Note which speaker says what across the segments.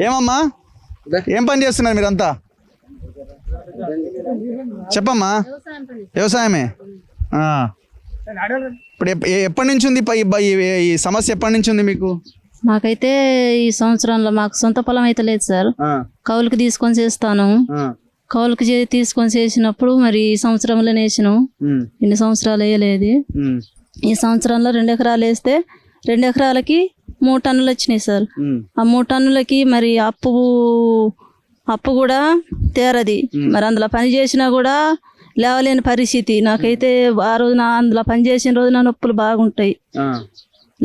Speaker 1: ఏమమ్మా ఏం పని చేస్తున్నారు మీరంతా? చెప్పమ్మా. వ్యవసాయమే. ఇప్పుడు ఎప్పటి నుంచి ఉంది ఈ సమస్య? ఎప్పటి నుంచి ఉంది మీకు?
Speaker 2: మాకైతే ఈ సంవత్సరంలో మాకు సొంత పొలం అయితే లేదు సార్. కౌలుకి తీసుకొని చేస్తాను. కౌలుకి తీసుకొని చేసినప్పుడు మరి ఈ సంవత్సరంలో వేసినాం. ఇన్ని సంవత్సరాలు వేయలేదు. ఈ సంవత్సరంలో 2 ఎకరాలు వేస్తే 2 ఎకరాలకి 3 టన్నులు వచ్చినాయి సార్. ఆ 3 టన్నులకి మరి అప్పు కూడా తేరది. మరి అందులో పని చేసినా కూడా లేవలేని పరిస్థితి. నాకైతే ఆ రోజున అందులో పని చేసిన రోజున నొప్పులు బాగుంటాయి.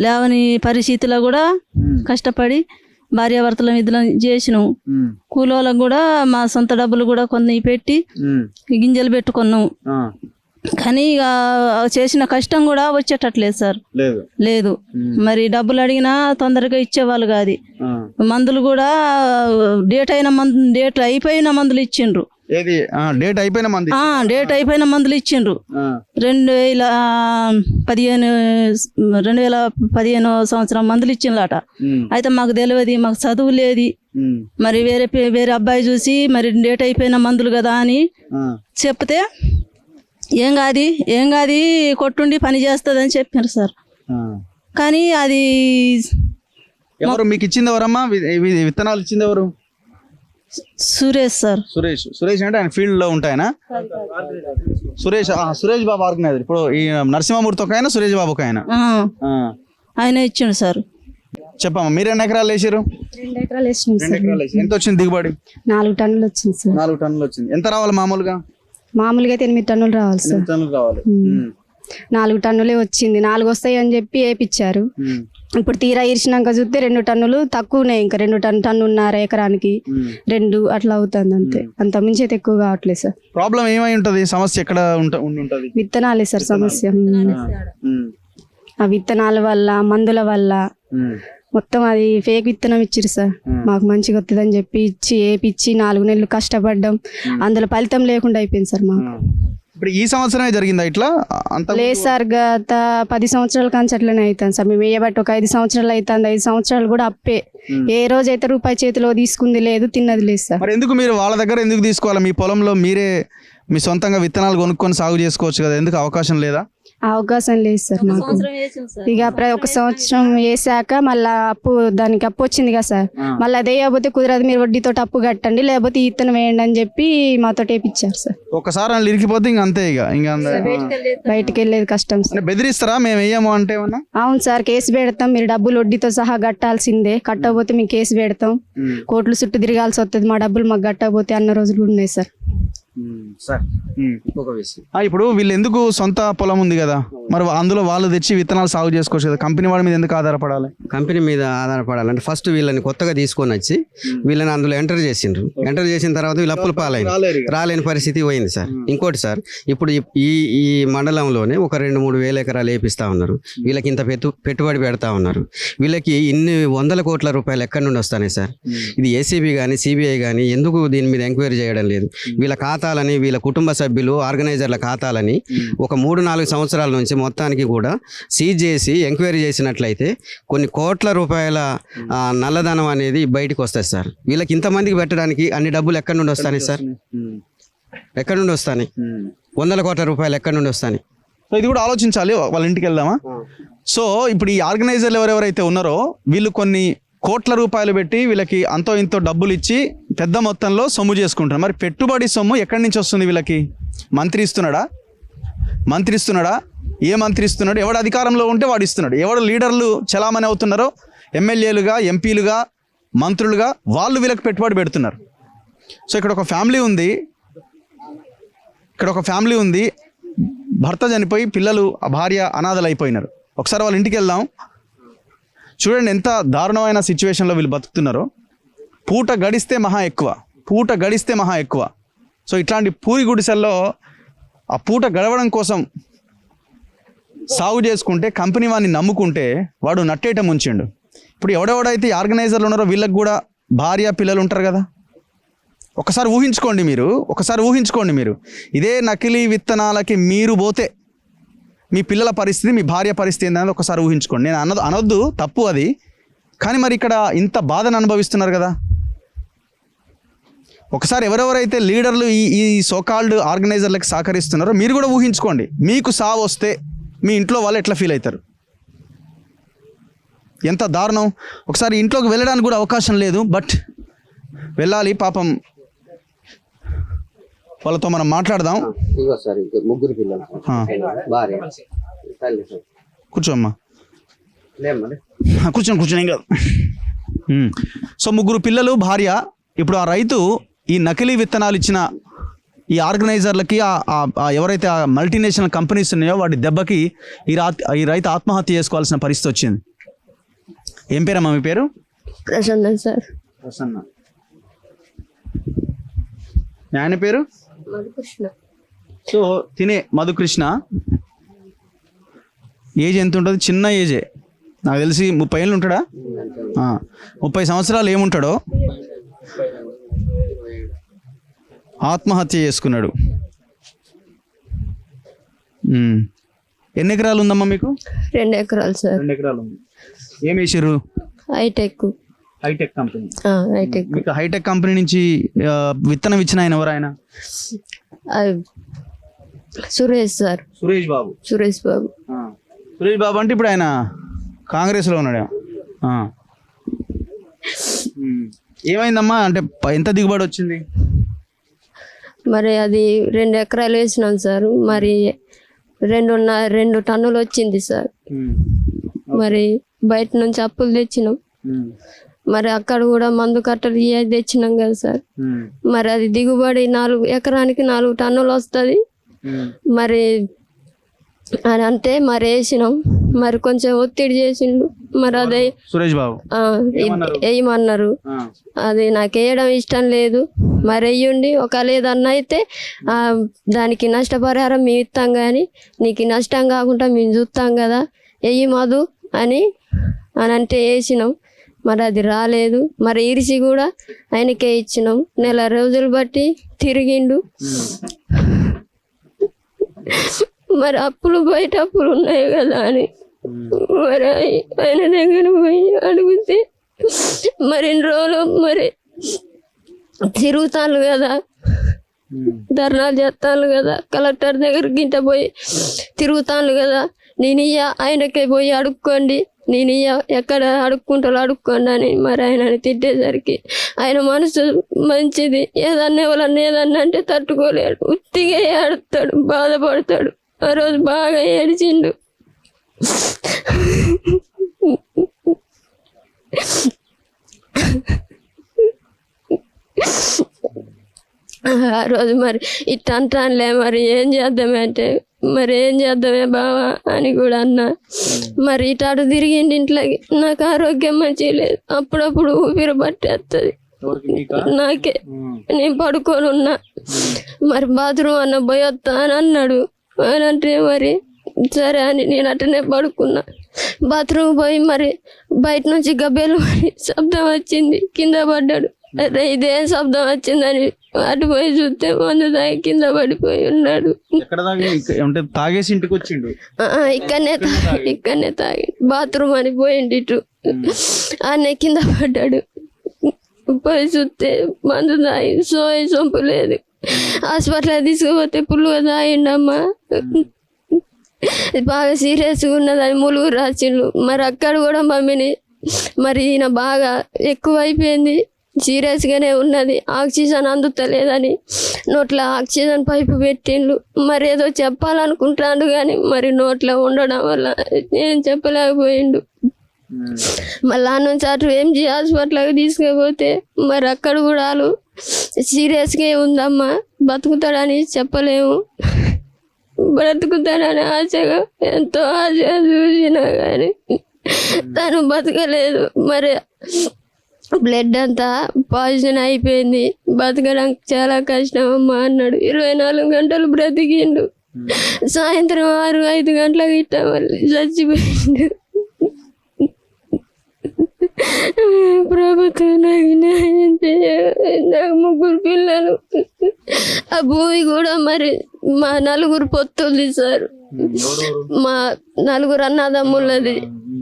Speaker 2: లేవని పరిస్థితిలో కూడా కష్టపడి భార్యాభర్తల నిధులు చేసినాం. కూలోళ్ళకు కూడా మా సొంత డబ్బులు కూడా కొన్ని పెట్టి గింజలు పెట్టుకున్నాం. కానీ ఇక చేసిన కష్టం కూడా వచ్చేటట్లేదు సార్. లేదు. మరి డబ్బులు అడిగినా తొందరగా ఇచ్చేవాళ్ళు కాదు. మందులు కూడా డేట్ అయిపోయిన మందులు ఇచ్చిండ్రు.
Speaker 1: డేట్ అయిపోయిన
Speaker 2: మందులు ఇచ్చిండ్రు. 2015 సంవత్సరం మందులు ఇచ్చిండ్రట. అయితే మాకు తెలియదు, మాకు చదువు లేదు. మరి వేరే అబ్బాయి చూసి మరి డేట్ అయిపోయిన మందులు కదా అని చెప్తే ఏం కాదు కొట్టుండి పని చేస్తుంది అని చెప్పారు సార్. కానీ అది
Speaker 1: ఎవరు మీకు ఇచ్చింది? ఎవరమ్మా విత్తనాలు ఇచ్చింది? ఎవరు?
Speaker 2: సురేష్ సార్.
Speaker 1: సురేష్ అంటే ఆయన ఫీల్డ్ లో ఉంటాయనా? సురేష్ బాబు ఆర్గనైజర్. ఇప్పుడు ఈ నరసింహమూర్తి ఒక ఆయన, సురేష్ బాబు ఒక ఆయన.
Speaker 2: ఆయన ఇచ్చిండు సార్.
Speaker 1: చెప్పమ్మా, మీరు ఎన్ని ఎకరాలు వేసారు?
Speaker 3: 2 ఎకరాలు వేసినాం.
Speaker 1: ఎంత వచ్చింది దిగుబడి?
Speaker 3: 4 టన్నులు వచ్చింది సార్.
Speaker 1: 4 టన్నులు వచ్చింది. ఎంత రావాలి మామూలుగా?
Speaker 3: అయితే 8 టన్నులు రావాలి సార్.
Speaker 1: 8 టన్నులు రావాలి.
Speaker 3: 4 టన్నులే వచ్చింది. 4 వస్తాయి అని చెప్పి వేపించారు. ఇప్పుడు తీరా ఇరిచినాక చూస్తే 2 టన్నులు తక్కువనే. ఇంకా 2 టన్నున్నర ఎకరానికి 2 అట్లా అవుతుంది అంతే. అంత మించి అయితే ఎక్కువ కావట్లేదు సార్.
Speaker 1: ప్రాబ్లం ఏమై ఉంటది? సమస్య ఎక్కడ ఉంటది?
Speaker 3: విత్తనాలే సార్ సమస్య. ఆ విత్తనాల వల్ల, మందుల వల్ల మొత్తం అది ఫేక్ విత్తనం ఇచ్చిరు సార్. మాకు మంచిగా వస్తుంది అని చెప్పి ఏపిచ్చి 4 నెలలు కష్టపడ్డాం. అందులో ఫలితం లేకుండా అయిపోయింది సార్ మాకు.
Speaker 1: ఇప్పుడు ఈ సంవత్సరమే జరిగిందా ఇట్లా?
Speaker 3: లేదు సార్, గత 10 సంవత్సరాల కాంచి అట్లనే అవుతాను సార్. మేము వేయబట్టి ఒక 5 సంవత్సరాలు అవుతుంది. 5 సంవత్సరాలు కూడా అప్పే. ఏ రోజైతే రూపాయి చేతిలో తీసుకుంది లేదు, తిన్నది లేదు సార్.
Speaker 1: మరి ఎందుకు మీరు వాళ్ళ దగ్గర ఎందుకు తీసుకోవాలి? మీ పొలంలో మీరే మీ సొంతంగా విత్తనాలు కొనుక్కొని సాగు చేసుకోవచ్చు కదా, ఎందుకు అవకాశం లేదా?
Speaker 3: అవకాశం లేదు సార్ మాకు. ఇక ఒక సంవత్సరం వేసాక మళ్ళా దానికి అప్పు వచ్చింది కదా సార్. మళ్ళీ అదే వేయకపోతే కుదరదు, మీరు వడ్డీతో అప్పు కట్టండి, లేకపోతే ఇత్తనం వేయండి అని చెప్పి మాతో వేపించారు సార్.
Speaker 1: ఒకసారి వాళ్ళు ఇరికిపోతే ఇంక అంతే. ఇంకా
Speaker 3: బయటకు వెళ్ళేది కష్టం సార్.
Speaker 1: బెదిరిస్తారా మేము వేయము అంటే?
Speaker 3: అవును సార్, కేసు పెడతాం, మీరు డబ్బులు వడ్డీతో సహా కట్టాల్సిందే, కట్టకపోతే మీకు కేసు పెడతాం, కోర్టులు చుట్టూ తిరగాల్సి వస్తుంది, మా డబ్బులు మాకు కట్టకపోతే అన్న రోజులు ఉన్నాయి సార్.
Speaker 1: ఇప్పుడు వీళ్ళు ఎందుకు సొంత పొలం ఉంది కదా, మరి అందులో వాళ్ళు తెచ్చి విత్తనాలు సాగు చేసుకోవచ్చు కదా, కంపెనీ వాడి మీద ఎందుకు ఆధారపడాలి?
Speaker 4: కంపెనీ మీద ఆధారపడాలంటే ఫస్ట్ వీళ్ళని కొత్తగా తీసుకొని వచ్చి వీళ్ళని అందులో ఎంటర్ చేసిండ్రు. ఎంటర్ చేసిన తర్వాత వీళ్ళు అప్పుల పాలైంది, రాలేని పరిస్థితి పోయింది సార్. ఇంకోటి సార్, ఇప్పుడు ఈ మండలంలోనే ఒక 2-3 వేల ఎకరాలు వేపిస్తా ఉన్నారు. వీళ్ళకి ఇంత పెట్టుబడి పెడతా ఉన్నారు. వీళ్ళకి ఇన్ని 100 కోట్ల రూపాయలు ఎక్కడి నుండి వస్తాయి సార్? ఇది ఏసీబీ కానీ సిబిఐ కానీ ఎందుకు దీని మీద ఎంక్వైరీ చేయడం లేదు? వీళ్ళ ఖాతాలని, వీళ్ళ కుటుంబ సభ్యులు, ఆర్గనైజర్ల ఖాతాలని ఒక 3-4 సంవత్సరాల నుంచి మొత్తానికి కూడా సీజ్ చేసి ఎంక్వైరీ చేసినట్లయితే కొన్ని కోట్ల రూపాయల నల్లధనం అనేది బయటకు వస్తుంది సార్. వీళ్ళకి ఇంతమందికి పెట్టడానికి అన్ని డబ్బులు ఎక్కడి నుండి వస్తాయి సార్? ఎక్కడి నుండి వస్తాయి? 100 కోట్ల రూపాయలు ఎక్కడి నుండి వస్తాయి?
Speaker 1: సో ఇది కూడా ఆలోచించాలి. వాళ్ళ ఇంటికి వెళ్దామా? సో ఇప్పుడు ఈ ఆర్గనైజర్లు ఎవరెవరైతే ఉన్నారో వీళ్ళు కొన్ని కోట్ల రూపాయలు పెట్టి వీళ్ళకి అంతో ఇంతో డబ్బులు ఇచ్చి పెద్ద మొత్తంలో సొమ్ము చేసుకుంటారు. మరి పెట్టుబడి సొమ్ము ఎక్కడి నుంచి వస్తుంది వీళ్ళకి? మంత్రి ఇస్తున్నాడా? ఏ మంత్రి ఇస్తున్నాడు? ఎవడు అధికారంలో ఉంటే వాడు ఇస్తున్నాడు. ఎవడు లీడర్లు చలామణి అవుతున్నారో, ఎమ్మెల్యేలుగా, ఎంపీలుగా, మంత్రులుగా, వాళ్ళు వీళ్ళకి పెట్టుబడి పెడుతున్నారు. సో ఇక్కడ ఒక ఫ్యామిలీ ఉంది. భర్త చనిపోయి పిల్లలు, భార్య అనాథలు అయిపోయినారు. ఒకసారి వాళ్ళ ఇంటికి వెళ్దాం. చూడండి ఎంత దారుణమైన సిచ్యువేషన్లో వీళ్ళు బతుకుతున్నారో. పూట గడిస్తే మహా ఎక్కువ. సో ఇట్లాంటి పూరి గుడిసెల్లో ఆ పూట గడవడం కోసం సాగు చేసుకుంటే, కంపెనీ వాడిని నమ్ముకుంటే వాడు నట్టేట ముంచిండు. ఇప్పుడు ఎవడెవడైతే ఆర్గనైజర్లు ఉన్నారో వీళ్ళకి కూడా భార్య పిల్లలు ఉంటారు కదా. ఒకసారి ఊహించుకోండి మీరు ఇదే నకిలీ విత్తనాలకి మీరు పోతే మీ పిల్లల పరిస్థితి, మీ భార్య పరిస్థితి ఏంటనేది ఒకసారి ఊహించుకోండి. నేను అనొద్దు, తప్పు అది. కానీ మరి ఇక్కడ ఇంత బాధను అనుభవిస్తున్నారు కదా. ఒకసారి ఎవరెవరైతే లీడర్లు ఈ సోకాల్డ్ ఆర్గనైజర్లకు సహకరిస్తున్నారో మీరు కూడా ఊహించుకోండి, మీకు సావు వస్తే మీ ఇంట్లో వాళ్ళు ఎట్లా ఫీల్ అవుతారు, ఎంత దారుణం. ఒకసారి ఇంట్లోకి వెళ్ళడానికి కూడా అవకాశం లేదు, బట్ వెళ్ళాలి. పాపం వాళ్ళతో మనం మాట్లాడదాం.
Speaker 4: ముగ్గురు పిల్లలు, భార్య, తల్లి.
Speaker 1: కూర్చోమ్మా, కూర్చొని ఏం కాదు. సో ముగ్గురు పిల్లలు, భార్య. ఇప్పుడు ఆ రైతు ఈ నకిలీ విత్తనాలు ఇచ్చిన ఈ ఆర్గనైజర్లకి ఎవరైతే ఆ మల్టీనేషనల్ కంపెనీస్ ఉన్నాయో వాటి దెబ్బకి ఈ రైతు ఆత్మహత్య చేసుకోవాల్సిన పరిస్థితి వచ్చింది. ఏం పేరమ్మా మీ పేరు?
Speaker 3: ప్రసన్న సార్.
Speaker 1: ప్రసన్న. ఆయన పేరు
Speaker 3: మధుకృష్ణ.
Speaker 1: సో తినే మధుకృష్ణ. ఏజ్ ఎంత ఉంటుంది? చిన్న ఏజే, నాకు తెలిసి 30 ఏళ్ళు ఉంటాడా? 30 సంవత్సరాలు ఏముంటాడో. ఆత్మహత్య చేసుకున్నాడు. ఎన్ని ఎకరాలు ఉందమ్మా మీకు?
Speaker 3: 2 ఎకరాలు సార్.
Speaker 1: 2 ఎకరాలు ఉంది. ఏం వేసారు?
Speaker 3: హైటెక్.
Speaker 1: Hitech company.
Speaker 3: హైటెక్.
Speaker 1: మీకు హైటెక్ కంపెనీ నుంచి విత్తనం ఇచ్చిన ఆయన ఎవరు? ఆయన
Speaker 3: సురేష్ సార్.
Speaker 1: సురేష్ బాబు.
Speaker 3: సురేష్ బాబు.
Speaker 1: సురేష్ బాబు అంటే ఇప్పుడు ఆయన కాంగ్రెస్లో ఉన్నాడు. ఏమైందమ్మా, అంటే ఎంత దిగుబడి వచ్చింది?
Speaker 3: మరి అది 2 ఎకరాలు వేసినాం సార్. మరి 2 టన్నులు వచ్చింది సార్. మరి బయట నుంచి అప్పులు తెచ్చినాం. మరి అక్కడ కూడా మందు కట్టలు తెచ్చినాం కదా సార్. మరి అది దిగుబడి 4 ఎకరానికి 4 టన్నులు వస్తుంది. మరి అని అంటే మరి వేసినాం. మరి కొంచెం ఒత్తిడి చేసిండు. మరి అదే
Speaker 1: సురేష్ బాబు
Speaker 3: వేయమన్నారు. అది నాకు వేయడం ఇష్టం లేదు. మరి వెయ్యండి, ఒకవేళ ఏదన్నా అయితే దానికి నష్టపరిహారం మేము ఇస్తాం, కానీ నీకు నష్టం కాకుండా మేము చూస్తాం కదా, వెయ్యి మధు అని అంటే వేసినాం. మరి అది రాలేదు. మరి ఇరిసి కూడా ఆయనకే ఇచ్చినాం. నెల రోజులు బట్టి తిరిగిండు. మరి అప్పులు బయట అప్పులు ఉన్నాయి కదా అని మరి ఆయన దగ్గర పోయి అడిగితే మరి 2 రోజులు మరి తిరుగుతాను కదా, ధర్నాలు చేస్తాను కదా, కలెక్టర్ దగ్గరికి ఇంట పోయి తిరుగుతాను కదా, నేను ఆయనకే పోయి అడుక్కోండి, నేను ఎక్కడ అడుక్కుంటాలో అడుక్కోండి అని మరి ఆయనని తిట్టేసరికి ఆయన మనసు మంచిది. ఏదన్నా ఎవరన్నా ఏదన్నా అంటే తట్టుకోలేడు, ఉత్తిగా ఏడుస్తాడు, బాధపడతాడు. ఆ రోజు బాగా ఏడిచిండు. ఆ రోజు మరి ఇట్ట అంటానులే, మరి ఏం చేద్దామే అంటే మరి ఏం చేద్దామే బావా అని కూడా అన్నా. మరి ఇటాడు తిరిగిండి ఇంట్లోకి. నాకు ఆరోగ్యం మంచిగా లేదు, అప్పుడప్పుడు ఊపిరి పట్టేస్తుంది నాకే. నేను పడుకొని ఉన్నా. మరి బాత్రూమ్ అన్న పోయి వస్తా అని అన్నాడు. అని అంటే మరి సరే అని నేను అట్టనే పడుకున్నా. బాత్రూమ్ పోయి మరి బయట నుంచి గబ్బేలు శబ్దం వచ్చింది, కింద పడ్డాడు. అరే ఇదేం శబ్దం వచ్చిందని అటు పోయి చూస్తే మందు తాగి కింద పడిపోయి ఉన్నాడు.
Speaker 1: తాగేసి ఇంటికి వచ్చిండు.
Speaker 3: ఇక్కడనే తాగి బాత్రూమ్ అని పోయిండు. ఇటు అన్నీ కింద పడ్డాడు. పోయి చూస్తే మందు తాగి సొంపు లేదు. హాస్పిటల్ తీసుకుపోతే పుల్లుగా తాగిండమ్మా. బాగా సీరియస్గా ఉన్నదని ములుగు రాసిండు. మరి అక్కడ కూడా మమ్మీని మరి ఈయన బాగా ఎక్కువ అయిపోయింది, సీరియస్గానే ఉన్నది, ఆక్సిజన్ అందుతలేదని నోట్లో ఆక్సిజన్ పైపు పెట్టిండు. మరి ఏదో చెప్పాలనుకుంటాడు కానీ మరి నోట్లో ఉండడం వల్ల ఏం చెప్పలేకపోయిండు. మళ్ళా నుంచి అటు ఎంజీ హాస్పిటల్కి తీసుకుపోతే మరి అక్కడ కూడా వాళ్ళు సీరియస్గా ఉందమ్మా, బతుకుతాడని చెప్పలేము, బ్రతుకుతాడని ఆశగా ఎంతో ఆశగా చూసినా కానీ తను బతకలేదు. మరి బ్లడ్ అంతా పాయిజన్ అయిపోయింది, బతకడానికి చాలా కష్టం అమ్మా అన్నాడు. 24 గంటలు బ్రతికిండు. సాయంత్రం 6-5 గంటలకు ఇట్ట మళ్ళీ చచ్చిపోయిండు. ప్రభుత్వం నాకు న్యాయం చేయాలి. నాకు 3 పిల్లలు. ఆ భూమి కూడా మరి మా 4 పొత్తులది సార్. మా 4 అన్నదమ్ములది.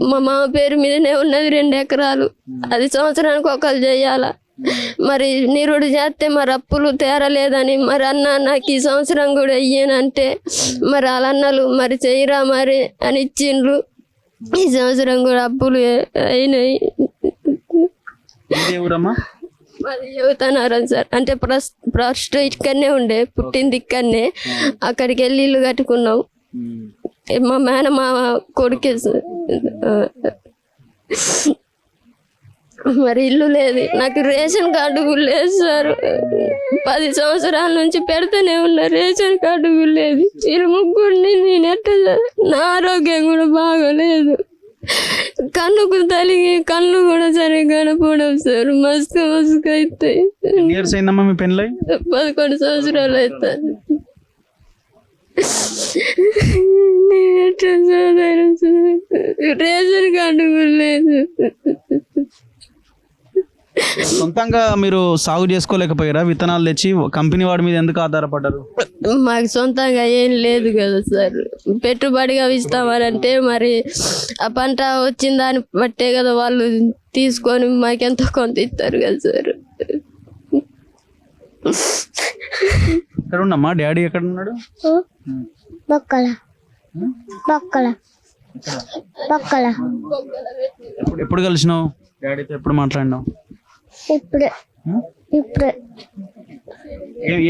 Speaker 3: మా మామ పేరు మీదనే ఉన్నది 2 ఎకరాలు. అది సంవత్సరానికి ఒకరు చేయాల.
Speaker 5: మరి నిరుడు చేస్తే మరి అప్పులు తేరలేదని మరి అన్న నాకు ఈ సంవత్సరం కూడా ఇయ్యనంటే మరి వాళ్ళ అన్నలు మరి చెయ్యరా మరి అని ఇచ్చిండ్రు. ఈ సంవత్సరం కూడా అప్పులు అయినాయి.
Speaker 1: ఏ ఊరమ్మా?
Speaker 5: మాది చెబుతున్నారా సార్, అంటే ఫస్ట్ ఇక్కడనే ఉండే, పుట్టింది ఇక్కడనే, అక్కడికి వెళ్ళి ఇల్లు కట్టుకున్నాం. మా మేనమామ కొడుకే సార్. మరి ఇల్లు లేదు, నాకు రేషన్ కార్డు కూడా లేదు సార్. 10 సంవత్సరాల నుంచి పెడితేనే ఉన్నా, రేషన్ కార్డు కూడా లేదు. వీళ్ళు ముగ్గురిని నేను ఎట్లా, నా ఆరోగ్యం కూడా బాగోలేదు. కన్నుకు తలిగి కళ్ళు కూడా సరిగ్గా కనపడవు సార్, మస్తు మస్తుకు అవుతాయి.
Speaker 1: ఎన్ని ఇయర్స్ అయిందమ్మా మీ పెళ్ళై?
Speaker 5: 11 సంవత్సరాలు అవుతాయి. రేషన్ కార్డు కూడా లేదు.
Speaker 1: సొంతంగా మీరు సాగు చేసుకోలేకపోయారా? విత్తనాలు తెచ్చి కంపెనీ వాడి మీద ఎందుకు ఆధారపడ్డారు?
Speaker 5: మాకు సొంతంగా ఏం లేదు కదా సార్, పెట్టుబడిగా ఇస్తామనంటే మరి ఆ పంట వచ్చిన దాన్ని బట్టే కదా వాళ్ళు తీసుకొని మాకెంతో కొంత ఇస్తారు కదా సార్.
Speaker 1: ఎక్కడ ఉన్నమ్మా డాడీ? ఎక్కడ ఉన్నాడు? ఎప్పుడు కలిసినావు డాడీతో? ఎప్పుడు మాట్లాడినావు?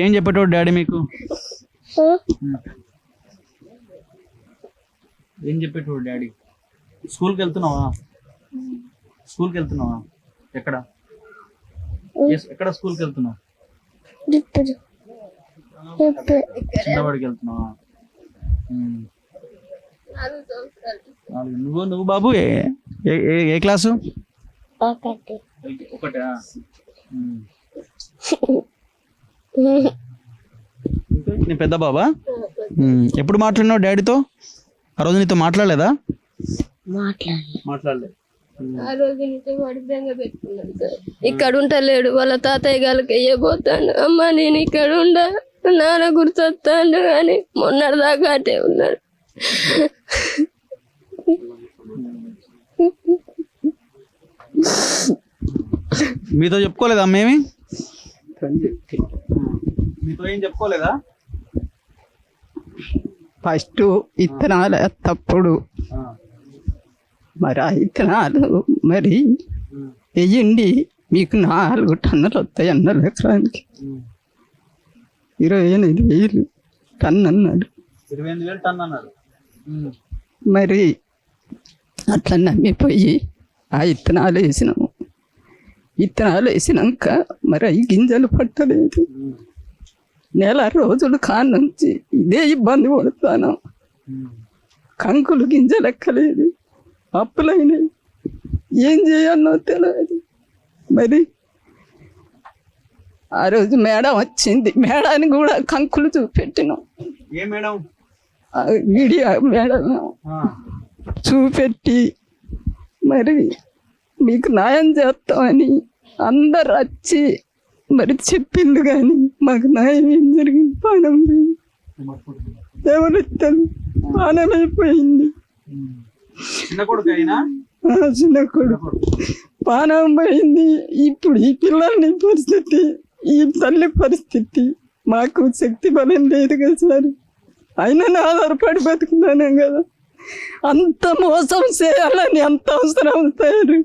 Speaker 1: ఏం చెప్పేటోడు డాడీ మీకు? ఏం చెప్పేటోడు డాడీ? స్కూల్కి వెళ్తున్నావా? స్కూల్కి వెళ్తున్నావా? ఎక్కడ ఎక్కడ స్కూల్కి వెళ్తున్నావు? చిన్నవాడికి వెళ్తున్నావా? నువ్వు బాబు ఏ క్లాసు? ఒకటా? నీ పెద్ద బాబా? ఎప్పుడు మాట్లాడినావు డాడీతో? ఆ రోజు నీతో మాట్లాడలేదా? మాట్లాడలేదు.
Speaker 5: ఆ రోజు నుంచి వాడు బెంగ పెట్టుకున్నాడు సార్. ఇక్కడ ఉంటలేడు, వాళ్ళ తాతయ్య గారికి అయ్యబోతాడు. అమ్మ నేను ఇక్కడ ఉండ, నాన్న గుర్తొస్తాడు అని మొన్నటిదాకా అటే ఉన్నాడు.
Speaker 1: మీతో చెప్పుకోలేదా మేమి? మీతో ఏం చెప్పుకోలేదా?
Speaker 6: ఫస్ట్ విత్తనాలు తప్పుడు మరి ఆ విత్తనాలు మరి వెయ్యండి మీకు 4 టన్నులు వస్తాయి అన్నారు ఎకరానికి. 28,000 టన్ను అన్నాడు.
Speaker 1: 28,000 టన్ను అన్నాడు.
Speaker 6: మరి అట్లా నమ్మిపోయి ఆ విత్తనాలు వేసినాము. విత్తనాలు వేసినాక మరి అవి గింజలు పట్టలేదు. 4 రోజులు కానుంచి ఇదే ఇబ్బంది పడుతాను. కంకులు గింజలు ఎక్కలేదు, అప్పులైనవి, ఏం చేయాలో తెలియదు. మరి ఆ రోజు మేడం వచ్చింది, మేడానికి కూడా కంకులు చూపెట్టినాం.
Speaker 1: ఏ మేడం?
Speaker 6: వీడియో మేడం చూపెట్టి మరి మీకు న్యాయం చేస్తామని అందరు వచ్చి మరి చెప్పిండు, కానీ మాకు న్యాయం ఏం జరిగింది? పానం పోయింది, ఎవరు పానం అయిపోయింది.
Speaker 1: చిన్న కొడుకు
Speaker 6: పానం పోయింది. ఇప్పుడు ఈ పిల్లల్ని పరిస్థితి, ఈ తల్లి పరిస్థితి, మాకు శక్తి బలం లేదు కదా సార్. అయినా ఆధారపడి బతుకున్నాను కదా. అంత మోసం చేయాలని అంత అవసరం అవుతారు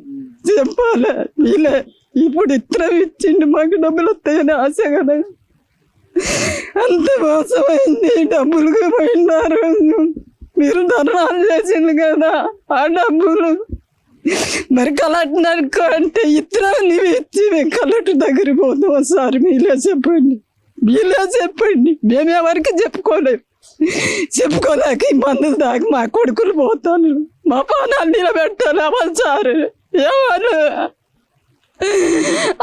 Speaker 6: చెప్పాలి. వీళ్ళే ఇప్పుడు ఇత్తనం ఇచ్చిండు, మాకు డబ్బులు వస్తాయని ఆశ కదా. అంత మోసమైంది, డబ్బులుగా పోయినారు. మీరు ధర్నాలు చేసిండు కదా, ఆ డబ్బులు మరి కలెక్టర్ అంటే ఇత్తనం నీవు ఇచ్చి మేము కలెక్టర్ దగ్గరికి పోతాం సార్. మీలే చెప్పండి, మేము ఎవరికి చెప్పుకోలేక ఈ మందులు దాకా మా కొడుకులు పోతాను, మా పానాలు నిలబెట్టాలి. అవ్వాలి సార్, ఎవరు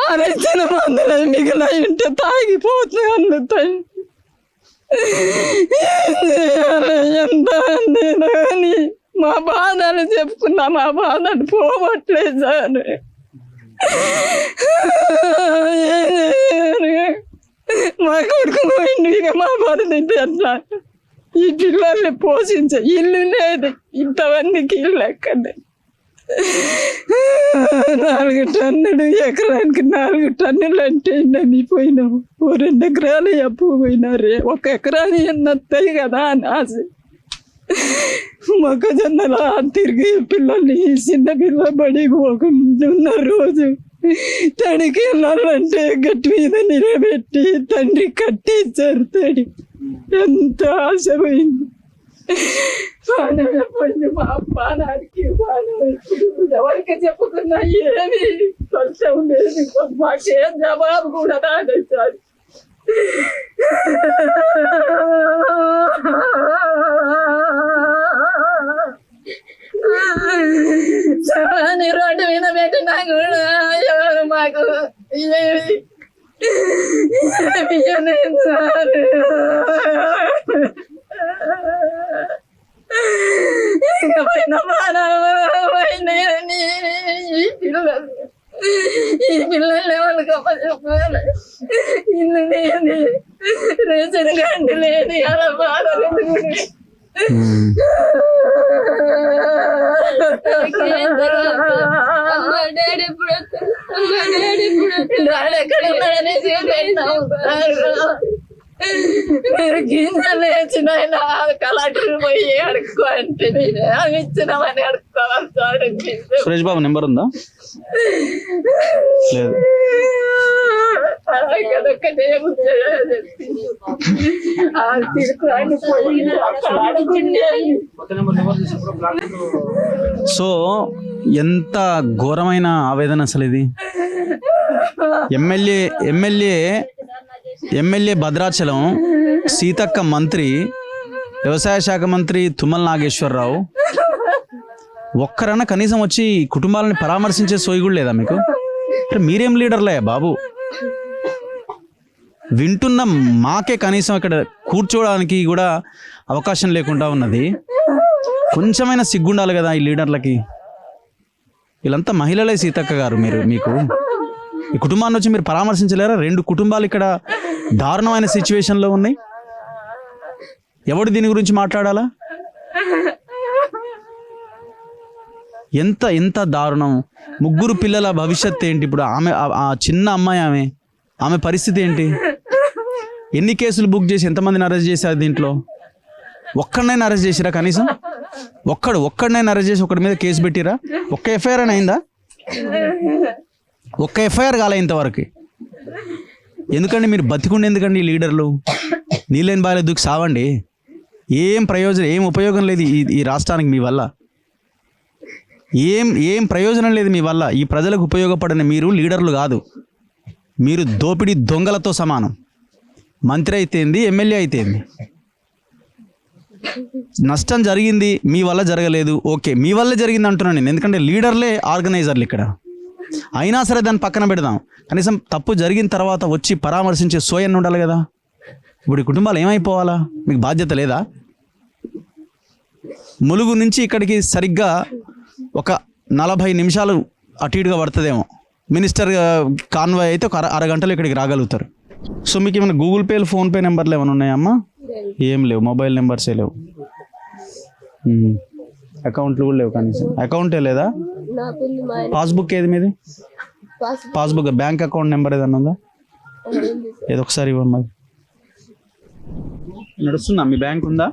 Speaker 6: అరైచిన మందులు మిగిలిన ఉంటే తాగిపోతున్నాయి అందుతాయి. ఎంతమంది కానీ మా బాధలు చెప్పుకున్నా, మా బాధలు పోవట్లేదు సార్. మా కొడుకు పోయింది, ఇక మా పరిస్థితి అట్లా. ఈ పిల్లల్ని పోషించే ఇల్లు లేదు, ఇంతమందికి ఇల్లు ఎక్కడే. 4 టన్నులు ఎకరానికి 4 టన్నులు అంటే నమ్మిపోయినాము. 2 ఎకరాలు అప్పు పోయినారే, 1 ఎకరాని ఎన్నొస్తాయి కదా అని ఆశ. మొక్కజొన్నలా తిరిగి పిల్లల్ని చిన్న పిల్ల బడికి పోకుండా రోజు తడికి వెళ్ళాలంటే గట్టి మీద నిలబెట్టి తండ్రి కట్టించారు. తడి ఎంత ఆశ పోయింది. పోయింది మా పానానికి. ఎవరికి చెప్పుకున్నా ఏమి కొంచెం లేదు, మాకేం జవాబు కూడా రాలేదు. శవాన్ని రోడ్డు మీద పెట్టినా కూడా ఎవరు మాకు ఇంకా పోయిన ఈ పిల్లలు ఎవరికి చెప్పాలి. ఇల్లు లేని, రేషన్ కార్డు లేని, అలా బాధలు మీరు గింజలు వేసిన కలెక్టర్ పోయి అడుక్కో అంటే అవి ఇచ్చినామని అడుక్కోవాలి.
Speaker 1: సురేష్ బాబు నెంబర్ ఉందా? లేదు. సో ఎంత ఘోరమైన ఆవేదన అసలు ఇది. ఎమ్మెల్యే భద్రాచలం సీతక్క, మంత్రి వ్యవసాయ శాఖ మంత్రి తుమ్మల నాగేశ్వరరావు ఒక్కరన్నా కనీసం వచ్చి కుటుంబాలను పరామర్శించే సోయి కూడా లేదా మీకు? మీరేం లీడర్లే బాబు. వింటున్న మాకే కనీసం ఇక్కడ కూర్చోవడానికి కూడా అవకాశం లేకుండా ఉన్నది. కొంచెమైనా సిగ్గుండాలి కదా ఈ లీడర్లకి. వీళ్ళంతా మహిళలే సీతక్క గారు. మీకు ఈ కుటుంబాన్ని వచ్చి మీరు పరామర్శించలేరా? 2 కుటుంబాలు ఇక్కడ దారుణమైన సిచ్యువేషన్లో ఉన్నాయి. ఎవడు దీని గురించి మాట్లాడాలా? ఎంత దారుణం. 3 పిల్లల భవిష్యత్తు ఏంటి ఇప్పుడు? ఆ చిన్న అమ్మాయి ఆమె పరిస్థితి ఏంటి? ఎన్ని కేసులు బుక్ చేసి ఎంతమందిని అరెస్ట్ చేశారు దీంట్లో? ఒక్కడినైనా అరెస్ట్ చేసిరా? కనీసం ఒక్కడినైనా అరెస్ట్ చేసి ఒకటి మీద కేసు పెట్టిరా? ఒక్క ఎఫ్ఐఆర్ అని అయిందా? ఒక్క ఎఫ్ఐఆర్ కాలే ఇంతవరకు. ఎందుకండి మీరు బతికుండి? ఎందుకండి ఈ లీడర్లు? నీళ్ళని బాగా దూకి సావండి. ఏం ప్రయోజనం, ఏం ఉపయోగం లేదు ఈ రాష్ట్రానికి మీ వల్ల. ఏం ప్రయోజనం లేదు మీ వల్ల. ఈ ప్రజలకు ఉపయోగపడిన మీరు లీడర్లు కాదు. మీరు దోపిడీ దొంగలతో సమానం. మంత్రి అయితేంది, ఎమ్మెల్యే అయితేంది. నష్టం జరిగింది, మీ వల్ల జరగలేదు. ఓకే, మీ వల్ల జరిగింది అంటున్నాను నేను. ఎందుకంటే లీడర్లే ఆర్గనైజర్లు ఇక్కడ. అయినా సరే దాన్ని పక్కన పెడదాం. కనీసం తప్పు జరిగిన తర్వాత వచ్చి పరామర్శించే సోయన్ ఉండాలి కదా. ఇప్పుడు ఈ కుటుంబాలు ఏమైపోవాలా? మీకు బాధ్యత లేదా? ములుగు నుంచి ఇక్కడికి సరిగ్గా ఒక 40 నిమిషాలు అటు ఇటుగా పడుతుందేమో. మినిస్టర్ కాన్వాయ్ అయితే ఒక అరగంటలో ఇక్కడికి రాగలుగుతారు. సో మీకు ఏమైనా గూగుల్ పే, ఫోన్పే నెంబర్లు ఏమైనా ఉన్నాయమ్మా? ఏం లేవు. మొబైల్ నెంబర్సే లేవు. అకౌంట్లు కూడా లేవు. కనీసం అకౌంటే లేదా? పాస్బుక్ ఏది మీది? పాస్బుక్, బ్యాంక్ అకౌంట్ నెంబర్ ఏదన్నా ఉందా? ఏదో ఒకసారి ఇవ్వమ్మా. నడుస్తుందా? మీ బ్యాంక్ ఉందా?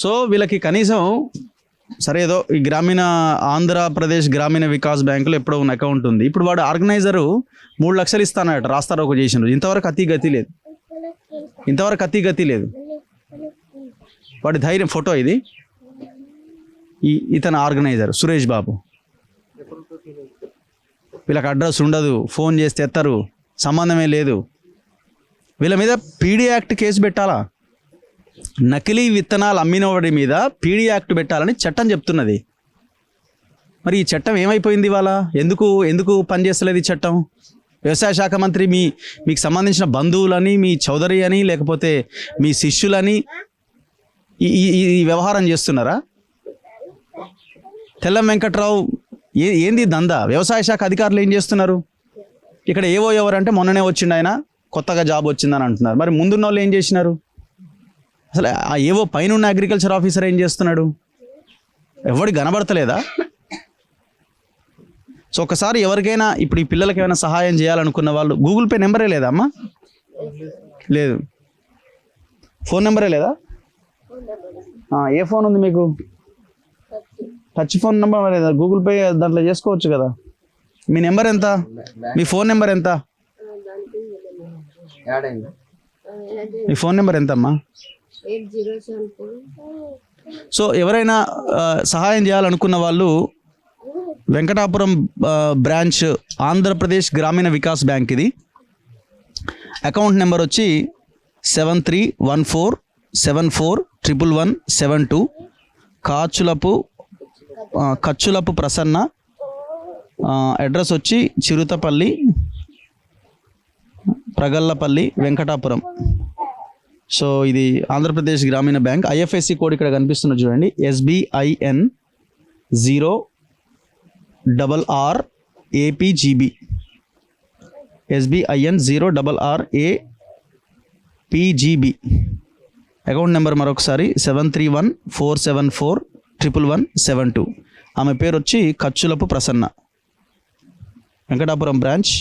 Speaker 1: సో వీళ్ళకి కనీసం సరే ఏదో ఈ ఆంధ్రప్రదేశ్ గ్రామీణ వికాస్ బ్యాంకులో ఎప్పుడో ఉన్న అకౌంట్ ఉంది. ఇప్పుడు వాడు ఆర్గనైజరు 3 లక్షలు ఇస్తానట, రాస్తారోకో చేసినారు. ఇంతవరకు అతి గతి లేదు. వాడి ధైర్యం. ఫోటో ఇది. ఇతను ఆర్గనైజర్ సురేష్ బాబు. వీళ్ళకి అడ్రస్ ఉండదు, ఫోన్ చేస్తే ఎత్తరు, సంబంధమే లేదు. వీళ్ళ మీద పీడీ యాక్ట్ కేసు పెట్టాలా? నకిలీ విత్తనాలు అమ్మినవాడి మీద పీడీ యాక్ట్ పెట్టాలని చట్టం చెప్తున్నది. మరి ఈ చట్టం ఏమైపోయింది ఇవాళ? ఎందుకు పనిచేస్తలేదు ఈ చట్టం? వ్యవసాయ శాఖ మంత్రి మీకు సంబంధించిన బంధువులని, మీ చౌదరి అని, లేకపోతే మీ శిష్యులని ఈ వ్యవహారం చేస్తున్నారా? తెల్లం వెంకట్రావు ఏంది దందా? వ్యవసాయ శాఖ అధికారులు ఏం చేస్తున్నారు? ఇక్కడ ఎవరంటే మొన్ననే వచ్చిండు ఆయన, కొత్తగా జాబ్ వచ్చిందని అంటున్నారు. మరి ముందున్న వాళ్ళు ఏం చేసినారు? అసలు ఆ పైన ఉన్న అగ్రికల్చర్ ఆఫీసర్ ఏం చేస్తున్నాడు? ఎవరికి కనబడతలేదా? సో ఒకసారి ఎవరికైనా ఇప్పుడు ఈ పిల్లలకి ఏమైనా సహాయం చేయాలనుకున్న వాళ్ళు గూగుల్ పే నెంబరే లేదా అమ్మా? లేదు. ఫోన్ నెంబరే లేదా? ఏ ఫోన్ ఉంది మీకు? టచ్ ఫోన్ నెంబర్ లేదా? గూగుల్ పే దాంట్లో చేసుకోవచ్చు కదా. మీ నెంబర్ ఎంత? మీ ఫోన్ నెంబర్ ఎంత? మీ ఫోన్ నెంబర్ ఎంత అమ్మా? సో ఎవరైనా సహాయం చేయాలనుకున్న వాళ్ళు వెంకటాపురం బ్రాంచ్ ఆంధ్రప్రదేశ్ గ్రామీణ వికాస్ బ్యాంక్ ఇది. అకౌంట్ నెంబర్ వచ్చి 7314741172. కచ్చులపు ప్రసన్న. అడ్రస్ వచ్చి చిరుతపల్లి, ప్రగల్లపల్లి, వెంకటాపురం. సో ఇది ఆంధ్రప్రదేశ్ గ్రామీణ బ్యాంక్. ఐఎఫ్ఎస్సి కోడ్ ఇక్కడ కనిపిస్తున్నది చూడండి, SBIN 0RRAPGB. SBIN 0RRAPGB. Account number మరొకసారి 7314741172. ఆమె పేరు వచ్చి Kachulapu Prasanna. Venkatapuram branch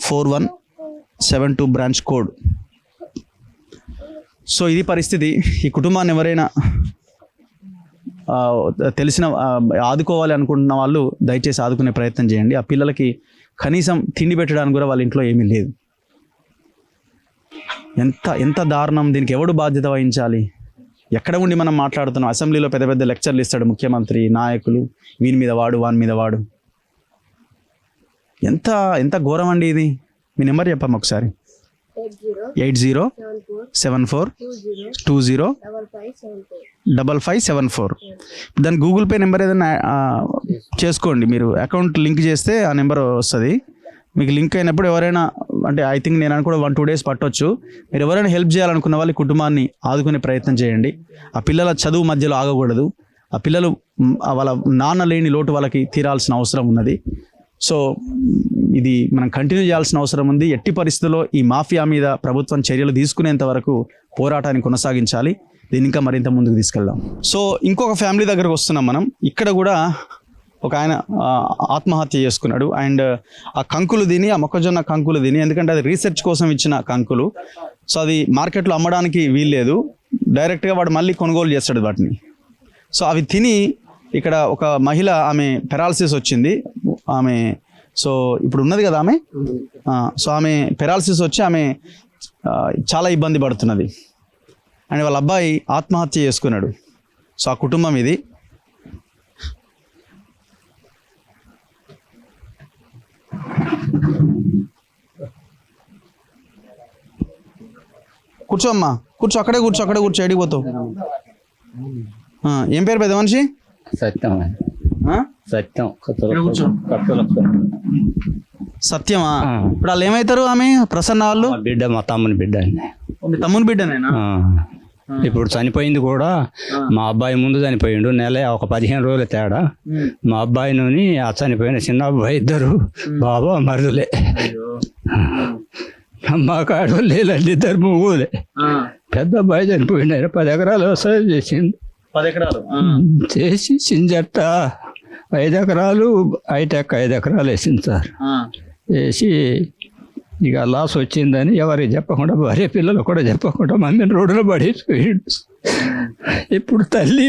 Speaker 1: 4172 branch code. So ఇది పరిస్థితి. ఈ కుటుంబాన్ని ఎవరైనా తెలిసిన ఆదుకోవాలి అనుకుంటున్న వాళ్ళు దయచేసి ఆదుకునే ప్రయత్నం చేయండి. ఆ పిల్లలకి కనీసం తిండి పెట్టడానికి కూడా వాళ్ళ ఇంట్లో ఏమీ లేదు. ఎంత దారుణం! దీనికి ఎవడు బాధ్యత వహించాలి? ఎక్కడ ఉండి మనం మాట్లాడుతున్నాం? అసెంబ్లీలో పెద్ద పెద్ద లెక్చర్లు ఇస్తాడు ముఖ్యమంత్రి, నాయకులు, వీని మీద వాడు, వాని మీద వాడు. ఎంత ఘోరం అండి ఇది. మీ నెంబర్ చెప్పమ్మా ఒకసారి. 8074205574. దాని గూగుల్ పే నెంబర్ ఏదైనా చేసుకోండి. మీరు అకౌంట్ లింక్ చేస్తే ఆ నెంబర్ వస్తుంది. మీకు లింక్ అయినప్పుడు ఎవరైనా, అంటే ఐ థింక్ నేను అనుకో 1-2 days పట్టవచ్చు. మీరు ఎవరైనా హెల్ప్ చేయాలనుకున్న వాళ్ళ కుటుంబాన్ని ఆదుకునే ప్రయత్నం చేయండి. ఆ పిల్లల చదువు మధ్యలో ఆగకూడదు. ఆ పిల్లలు వాళ్ళ నాన్న లేని లోటు వాళ్ళకి తీరాల్సిన అవసరం ఉన్నది. సో ఇది మనం కంటిన్యూ చేయాల్సిన అవసరం ఉంది. ఎట్టి పరిస్థితుల్లో ఈ మాఫియా మీద ప్రభుత్వం చర్యలు తీసుకునేంత వరకు పోరాటాన్ని కొనసాగించాలి. దీన్ని ఇంకా మరింత ముందుకు తీసుకెళ్దాం. సో ఇంకొక ఫ్యామిలీ దగ్గరకు వస్తున్నాం మనం. ఇక్కడ కూడా ఒక ఆయన ఆత్మహత్య చేసుకున్నాడు. అండ్ ఆ కంకులు తిని, ఆ మొక్కజొన్న కంకులు తిని, ఎందుకంటే అది రీసెర్చ్ కోసం ఇచ్చిన కంకులు. సో అది మార్కెట్లో అమ్మడానికి వీల్లేదు. డైరెక్ట్గా వాడు మళ్ళీ కొనుగోలు చేస్తాడు వాటిని. సో అవి తిని ఇక్కడ ఒక మహిళ, ఆమె పెరాలసిస్ వచ్చింది. ఆమె సో ఇప్పుడు ఉన్నది కదా ఆమె. సో ఆమె పెరాలసిస్ వచ్చి ఆమె చాలా ఇబ్బంది పడుతున్నది. అండ్ వాళ్ళ అబ్బాయి ఆత్మహత్య చేసుకున్నాడు. సో ఆ కుటుంబం ఇది. కూర్చో అమ్మా, కూర్చో. అక్కడే కూర్చో. ఎడికి పోతావు? ఏం పేరు పెద్ద మనిషి?
Speaker 7: సత్యం.
Speaker 1: సత్యమా? ఇప్పుడు వాళ్ళు ఏమవుతారు? ఆమె ప్రసన్న వాళ్ళు
Speaker 7: బిడ్డ, మా తమ్ముని బిడ్డ అండి.
Speaker 1: మీ తమ్ముని బిడ్డనేనా?
Speaker 7: ఇప్పుడు చనిపోయింది కూడా. మా అబ్బాయి ముందు చనిపోయిండు. నెల ఒక 15 రోజుల తేడా. మా అబ్బాయిని ఆ చనిపోయిన చిన్న అబ్బాయి ఇద్దరు బాబా మరుదులే. మా కాడు లేదండి, ఇద్దరు ముగ్గులే. పెద్ద అబ్బాయి చనిపోయిండు. ఆయన 10 ఎకరాలు వ్యవసాయం చేసిండు.
Speaker 1: 10 ఎకరాలు
Speaker 7: చేసి సింజట్ట 5 ఎకరాలు, హైటెక్ 5 ఎకరాలు వేసింది సార్. వేసి ఇక లాస్ వచ్చిందని ఎవరికి చెప్పకుండా, భార్య పిల్లలు కూడా చెప్పకుండా మమ్మీని రోడ్డులో పడేసిపోయిండు. ఇప్పుడు తల్లి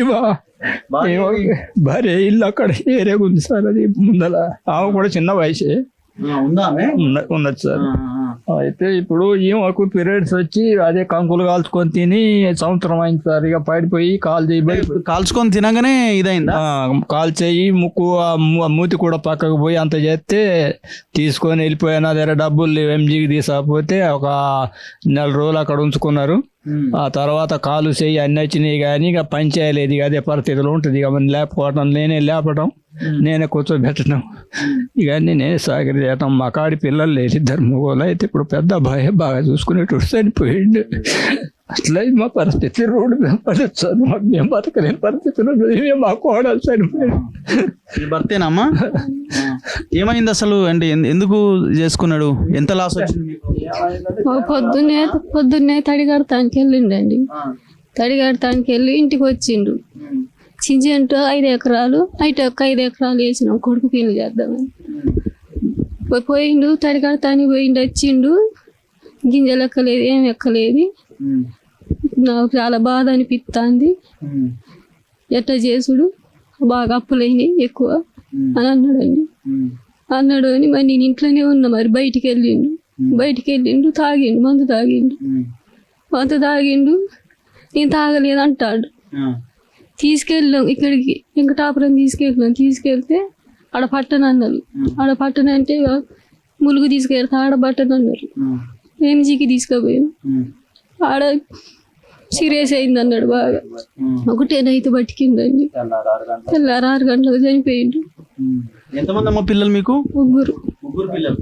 Speaker 7: భార్య ఇల్లు అక్కడ ఏరేగా ఉంది సార్. అది ముందల ఆమె కూడా చిన్న వయసే ఉన్నది సార్. అయితే ఇప్పుడు ఈమెకు పీరియడ్స్ వచ్చి అదే కంకులు కాల్చుకొని తిని సంవత్సరం అయింది సార్. ఇక పడిపోయి
Speaker 1: కాల్చుకొని తినగానే ఇదైందా?
Speaker 7: కాల్చేయి ముక్కు మూతి కూడా పక్కకు పోయి అంత చేస్తే తీసుకొని వెళ్ళిపోయినా. దగ్గర డబ్బులు ఎంజీకి తీసుకపోతే ఒక 4 రోజులు అక్కడ ఉంచుకున్నారు. ఆ తర్వాత కాలు చెయ్యి అన్ని వచ్చినాయి కానీ ఇక పని చేయలేదు. ఇక అదే పరిస్థితిలో ఉంటుంది. ఇక మనం లేకపోవటం, నేనే లేపటం, నేనే కూర్చోబెట్టడం, ఇక నేనే సాగరి చేయటం. మా కాడి పిల్లలు లేదు, 2 మగవాళ్ళు. అయితే ఇప్పుడు పెద్ద అబ్బాయి బాగా చూసుకునేటప్పుడు చనిపోయిండు. అట్లా మా పరిస్థితి రోడ్డు మేము పడచ్చు. మాకు మేము బతకలేని పరిస్థితిలో మా కోడలు చనిపోయాడు.
Speaker 1: భర్తేనమ్మా? ఏమైంది అసలు? అంటే ఎందుకు చేసుకున్నాడు? ఎంత లాస్ వచ్చింది?
Speaker 5: పొద్దున్నే తడిగడతానికి వెళ్ళిండండి. తడిగడతానికి వెళ్ళి ఇంటికి వచ్చిండు. చింజంటూ 5 ఎకరాలు అయితే ఒక 5 ఎకరాలు వేసినాం కొడుకు పెళ్లి చేద్దామని. పోయిండు తడికాడ తని పోయిండు వచ్చిండు, గింజలు ఎక్కలేదు ఏం ఎక్కలేదు. నాకు చాలా బాధ అనిపిస్తుంది. ఎట్లా చేసుడు బాగా అప్పులైనాయి ఎక్కువ అని అన్నాడు అని మరి నేను ఇంట్లోనే ఉన్నా. మరి బయటికి వెళ్ళిండు తాగిండు, మందు తాగిండు నేను తాగలేదు అంటాడు. తీసుకెళ్ళాం ఇక్కడికి వెంకటాపురం తీసుకెళ్తే ఆడ పట్టణ అన్నారు. ఆడ పట్టణ అంటే ములుగు తీసుకెళ్తే ఆడ పట్టణ అన్నారు. ఎంజీకి తీసుకుపోయాను. ఆడ సీరియస్ అయింది అన్నాడు బాగా. ఒకటే నైట్ బతికిందండి. తెల్లారు 6 గంటలకు చనిపోయిండు.
Speaker 1: ఎంతమంది అమ్మ పిల్లలు మీకు?
Speaker 5: 3.
Speaker 1: 3 పిల్లలు.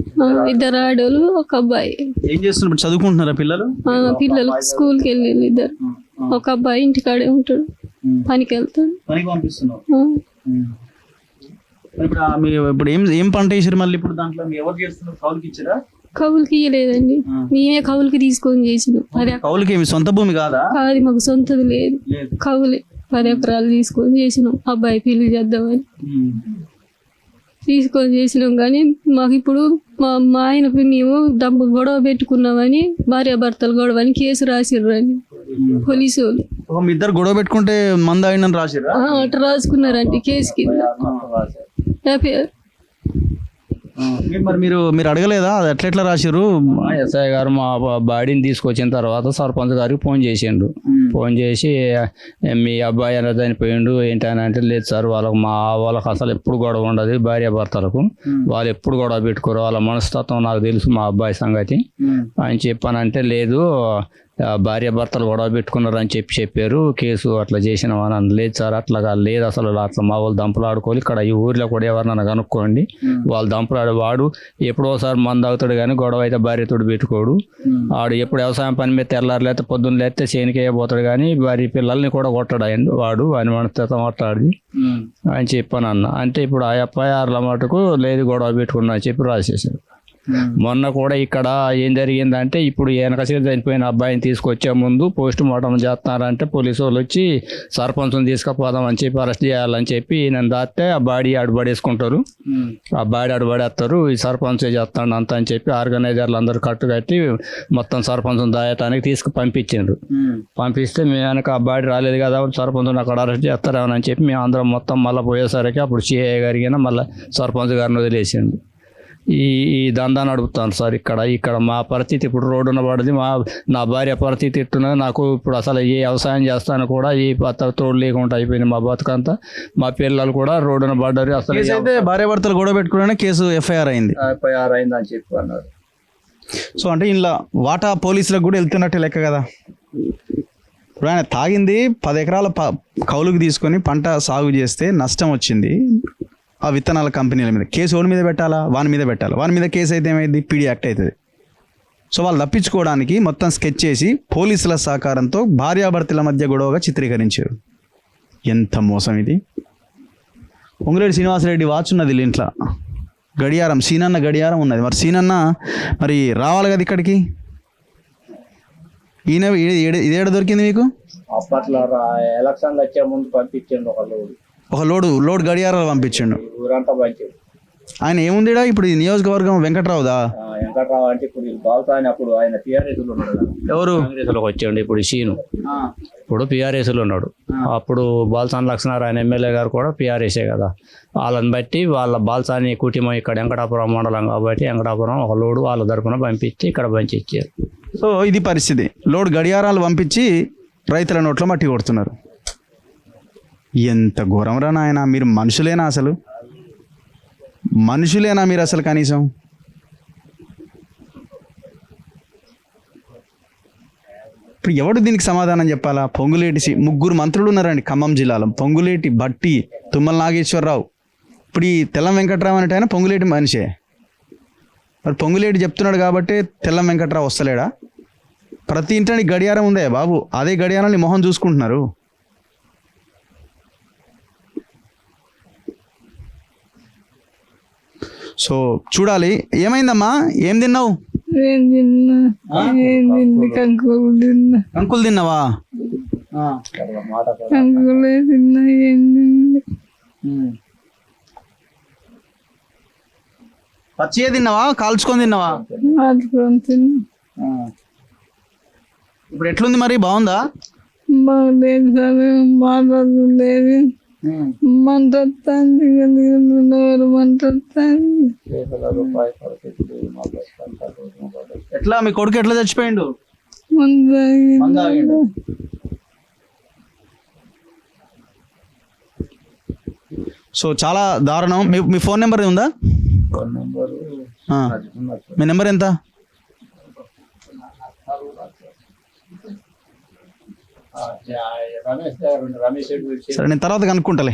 Speaker 5: 2 ఆడోళ్ళు, ఒక అబ్బాయి.
Speaker 1: ఏం చేస్తున్నారు? చదువుకుంటున్నారా పిల్లలు?
Speaker 5: పిల్లలు స్కూల్కి వెళ్ళి 2. ఒక అబ్బాయి ఇంటికాడే ఉంటాడు, పనికి వెళ్తాడు.
Speaker 1: పనికి పంపిస్తున్నారు. ఇప్పుడు ఏం పంట వేసారు మళ్ళీ? ఇప్పుడు దాంట్లో ఎవరు చేస్తున్నారు? కౌలుకి ఇచ్చారా?
Speaker 5: కవులకి ఇయ్యలేదండి, మేమే కవులకి తీసుకొని చేసినాం.
Speaker 1: కౌలుకి ఏమి సొంత భూమి కాదా?
Speaker 5: కాదు, మాకు సొంతది లేదు, కవులే. 10 ఎకరాలు తీసుకొని చేసినాం అబ్బాయి పెళ్లి చేద్దామని తీసుకొని చేసినాం. కానీ మాకు ఇప్పుడు మా ఆయనకు మేము గొడవ పెట్టుకున్నామని, భార్యాభర్తలు గొడవ అని కేసు రాసిర్రు అని పోలీసు వాళ్ళు.
Speaker 1: మీ ఇద్దరు గొడవ పెట్టుకుంటే మంద అయిన రాసిర్రా?
Speaker 5: అట్లా రాసుకున్నారండి కేసు కింద.
Speaker 1: మరి మీరు అడగలేదా అది ఎట్లా రాసిర్రు?
Speaker 7: ఎస్ఐ గారు మా బాడీని తీసుకొచ్చిన తర్వాత సర్పంచ్ గారికి ఫోన్ చేసిండు. ఫోన్ చేసి మీ అబ్బాయి అనేది చనిపోయిండు ఏంటని అంటే, లేదు సార్ వాళ్ళకి అసలు ఎప్పుడు గొడవ ఉండదు, భార్యాభర్తలకు వాళ్ళు ఎప్పుడు గొడవ పెట్టుకోరు, వాళ్ళ మనస్తత్వం నాకు తెలుసు మా అబ్బాయి సంగతి అని చెప్పానంటే, లేదు భార్యాభర్తలు గొడవ పెట్టుకున్నారు అని చెప్పారు, కేసు అట్లా చేసినామని అని. లేదు సార్ అట్లా లేదు, అసలు అట్లా మా వాళ్ళు దంపులు ఆడుకోవాలి, ఇక్కడ ఈ ఊర్లో కూడా ఎవరినైనా కనుక్కోండి, వాళ్ళు దంపులాడు వాడు ఎప్పుడోసారి మందు అవుతాడు కానీ గొడవ అయితే భార్యతోడు పెట్టుకోడు. వాడు ఎప్పుడు వ్యవసాయం పని మీద తెల్లారు లేకపోతే పొద్దున్న లేస్తే చేనికే పోతాడు కానీ భార్య పిల్లల్ని కూడా కొట్టాడు వాడు అని మనస్తత్వం మాట్లాడి అని చెప్పాను అన్న. అంటే ఇప్పుడు ఆ ఎఫ్ఐఆర్ల మటుకు లేదు గొడవ పెట్టుకున్నా అని చెప్పి రాసేసాడు. మొన్న కూడా ఇక్కడ ఏం జరిగిందంటే, ఇప్పుడు వెనకసేపు చనిపోయిన అబ్బాయిని తీసుకొచ్చే ముందు పోస్ట్ మార్టం చేస్తున్నారంటే పోలీసు వాళ్ళు వచ్చి సర్పంచ్ని తీసుకుపోదామని చెప్పి అరెస్ట్ చేయాలని చెప్పి నేను దాస్తే ఆ బాడీ అడుబడేసుకుంటారు, ఆ బాడీ అడుబడేస్తారు, ఈ సర్పంచ్ చేస్తాడు అంత అని చెప్పి ఆర్గనైజర్లు అందరూ కట్టుకట్టి మొత్తం సర్పంచ్ని దాయటానికి పంపించారు. పంపిస్తే మేము వెనక ఆ బాడీ రాలేదు కదా, సర్పంచ్ని అక్కడ అరెస్ట్ చేస్తారేమని చెప్పి మేము అందరం మొత్తం మళ్ళీ పోయేసరికి అప్పుడు సిఐ గారికి మళ్ళీ సర్పంచ్ గారిని వదిలేసిండు. ఈ దందాన్ని అడుగుతాను సార్. ఇక్కడ మా పరిస్థితి ఇప్పుడు రోడ్డున పడింది, నా భార్య పరిస్థితి ఇట్టున్నది. నాకు ఇప్పుడు అసలు ఏ వ్యవసాయం చేస్తాను కూడా ఈ తోడు లేకుండా అయిపోయింది మా బతుకంతా. మా పిల్లలు కూడా రోడ్డున పడ్డారు. అసలు
Speaker 1: అయితే భార్యాభర్తలు గొడవ పెట్టుకునే కేసు ఎఫ్ఐఆర్ అయింది
Speaker 7: అని చెప్పి అన్నారు.
Speaker 1: సో అంటే ఇలా వాటా పోలీసులకు కూడా వెళ్తున్నట్టే లెక్క కదా. ఇప్పుడు ఆయన తాగింది 10 ఎకరాల కౌలుకు తీసుకొని పంట సాగు చేస్తే నష్టం వచ్చింది, ఆ విత్తనాల కంపెనీల మీద కేసు ఓడి మీద పెట్టాలా, వాని మీద పెట్టాలా? వాని మీద కేసు అయితే ఏమైంది, పీడీ యాక్ట్ అవుతుంది. సో వాళ్ళు తప్పించుకోవడానికి మొత్తం స్కెచ్ చేసి పోలీసుల సహకారంతో భార్యాభర్తల మధ్య గొడవగా చిత్రీకరించారు. ఎంత మోసం ఇది. పొంగులేటి శ్రీనివాసరెడ్డి వాచ్ ఉన్నది ఇంట్లో, గడియారం, సీనన్న గడియారం ఉన్నది. మరి సీనన్న మరి రావాలి కదా ఇక్కడికి. ఈయన ఇదేడ దొరికింది మీకు?
Speaker 7: అప్పట్లో ఎలక్షన్లు వచ్చే ముందు పంపించండి
Speaker 1: ఒక లోడ్ గడియారాలు పంపించండు.
Speaker 7: ఊరంతా పంచాడు.
Speaker 1: ఆయన ఏముంది ఇప్పుడు ఈ నియోజకవర్గం? వెంకట్రావుదా?
Speaker 7: వెంకట్రావు అంటే ఇప్పుడు బాల్సాని అప్పుడు ఆయన పిఆర్ఎస్ లో ఉన్నాడు.
Speaker 1: ఎవరు?
Speaker 7: కాంగ్రెస్లోకి వచ్చాడు. ఇప్పుడు సీను ఇప్పుడు పిఆర్ఎస్ లో ఉన్నాడు. అప్పుడు బాల్సాని లక్ష్మీనారాయణ ఎమ్మెల్యే గారు కూడా పిఆర్ఎసే కదా. వాళ్ళని బట్టి వాళ్ళ బాల్సాని కుటుంబం ఇక్కడ వెంకటాపురం మండలం కాబట్టి వెంకటాపురం ఒక లోడు వాళ్ళ తరపున పంపించి ఇక్కడ పంచిచ్చారు.
Speaker 1: సో ఇది పరిస్థితి. లోడ్ గడియారాలు పంపించి రైతుల నోట్లో మట్టి కొడుతున్నారు. ఎంత ఘోరంరా నాయన. మీరు మనుషులేనా అసలు? మనుషులేనా మీరు అసలు? కనీసం ఇప్పుడు ఎవడు దీనికి సమాధానం చెప్పాలా? పొంగులేటి 3 మంత్రులు ఉన్నారండి ఖమ్మం జిల్లాలో. పొంగులేటి, భట్టి, తుమ్మల నాగేశ్వరరావు. ఇప్పుడు ఈ తెల్లం వెంకట్రావు అనేట ఆయన పొంగులేటి మనిషే. మరి పొంగులేటి చెప్తున్నాడు కాబట్టి తెల్లం వెంకట్రావు వస్తలేడా? ప్రతి ఇంటికి గడియారం ఉందే బాబు, అదే గడియారాన్ని మొహం చూసుకుంటున్నారు. సో చూడాలి. ఏమైందమ్మా? ఏం తిన్నావు?
Speaker 6: కంకులు తిన్నా.
Speaker 1: కంకులు తిన్నావా? పచ్చియే తిన్నావా కాల్చుకొని తిన్నావా? ఇప్పుడు ఎట్లుంది మరి, బాగుందా?
Speaker 6: బాగలేదు సార్, బాగలేదు. మంట వస్తుంది, మంట వస్తుంది.
Speaker 1: ఎట్లా మీ కొడుకు ఎట్లా చచ్చిపోయిండు? సో చాలా దారుణం. మీ ఫోన్ నెంబర్ ఉందా? మీ నెంబర్ ఎంత? సరే నేను తర్వాత కనుక్కుంటలే.